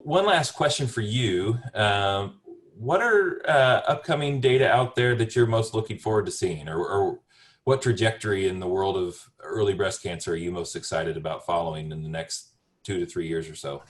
one last question for you. What are upcoming data out there that you're most looking forward to seeing, or what trajectory in the world of early breast cancer are you most excited about following in the next 2 to 3 years or so?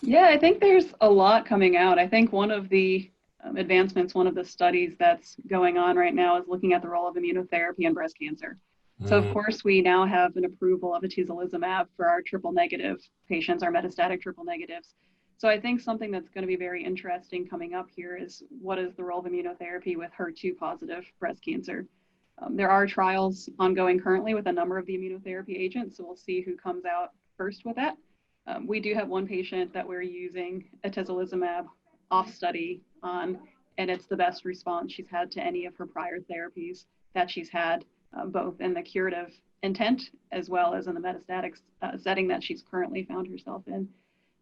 Yeah, I think there's a lot coming out. I think one of the advancements, one of the studies that's going on right now is looking at the role of immunotherapy in breast cancer. So of Mm, course, we now have an approval of atezolizumab for our triple negative patients, our metastatic triple negatives. So I think something that's going to be very interesting coming up here is what is the role of immunotherapy with HER2 positive breast cancer. There are trials ongoing currently with a number of the immunotherapy agents, so we'll see who comes out first with that. We do have one patient that we're using atezolizumab off study on, and it's the best response she's had to any of her prior therapies that she's had, both in the curative intent as well as in the metastatic setting that she's currently found herself in.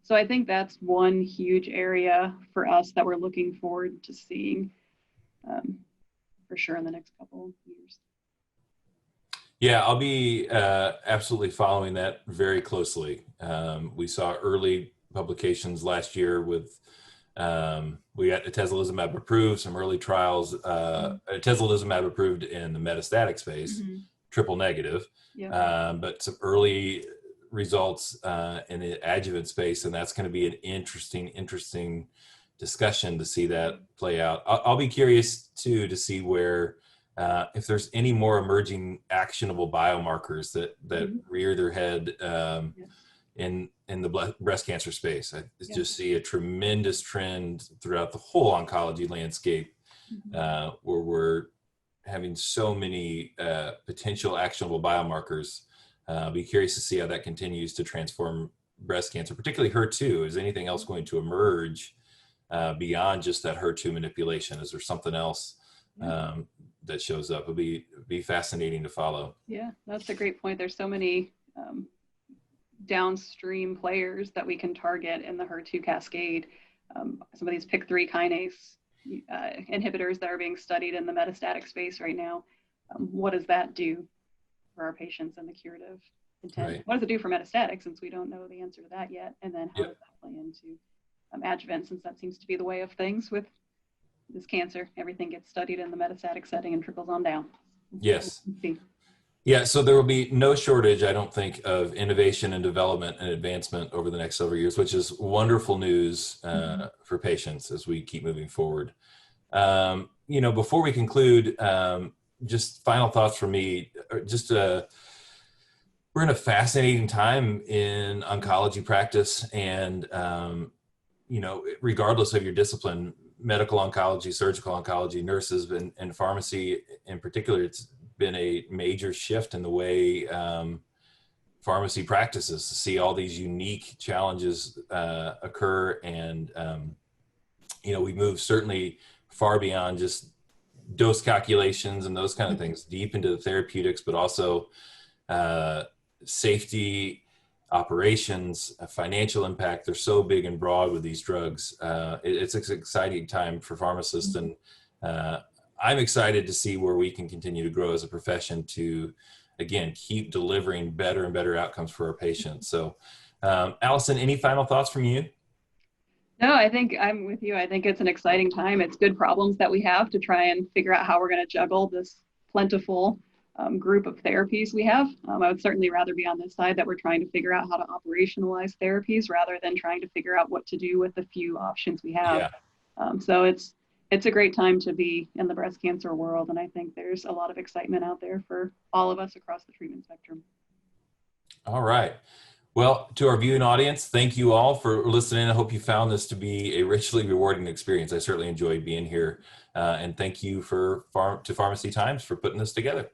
So I think that's one huge area for us that we're looking forward to seeing for sure in the next couple of years. yeah, I'll be absolutely following that very closely. We saw early publications last year with we got atezolizumab approved, some early trials, atezolizumab approved in the metastatic space, triple negative, but some early results in the adjuvant space, and that's going to be an interesting discussion to see that play out. I'll be curious too to see where if there's any more emerging actionable biomarkers that rear their head in the breast cancer space. I just see a tremendous trend throughout the whole oncology landscape where we're having so many potential actionable biomarkers. I'll be curious to see how that continues to transform breast cancer, particularly HER2. Is anything else going to emerge beyond just that HER2 manipulation? Is there something else that shows up? It'll be fascinating to follow. Yeah, that's a great point. There's so many downstream players that we can target in the HER2 cascade. Some of these PIK3 kinase inhibitors that are being studied in the metastatic space right now. What does that do for our patients in the curative intent? Right. What does it do for metastatic, since we don't know the answer to that yet? And then how does that play into adjuvant, since that seems to be the way of things with this cancer? Everything gets studied in the metastatic setting and trickles on down. Yes. Yeah, so there will be no shortage, I don't think, of innovation and development and advancement over the next several years, which is wonderful news for patients as we keep moving forward. You know, before we conclude, just final thoughts from me. Just we're in a fascinating time in oncology practice, and you know, regardless of your discipline, medical oncology, surgical oncology, nurses, and pharmacy in particular, it's been a major shift in the way pharmacy practices, to see all these unique challenges occur. And, you know, we move certainly far beyond just dose calculations and those kind of things, deep into the therapeutics, but also safety, operations, financial impact. They're so big and broad with these drugs. It's an exciting time for pharmacists, and I'm excited to see where we can continue to grow as a profession to, again, keep delivering better and better outcomes for our patients. So, Allison, any final thoughts from you? No, I think I'm with you. I think it's an exciting time. It's good problems that we have to try and figure out how we're going to juggle this plentiful group of therapies we have. I would certainly rather be on this side that we're trying to figure out how to operationalize therapies rather than trying to figure out what to do with the few options we have. So it's a great time to be in the breast cancer world, and I think there's a lot of excitement out there for all of us across the treatment spectrum. All right. Well, to our viewing audience, thank you all for listening. I hope you found this to be a richly rewarding experience. I certainly enjoyed being here. And thank you to Pharmacy Times for putting this together.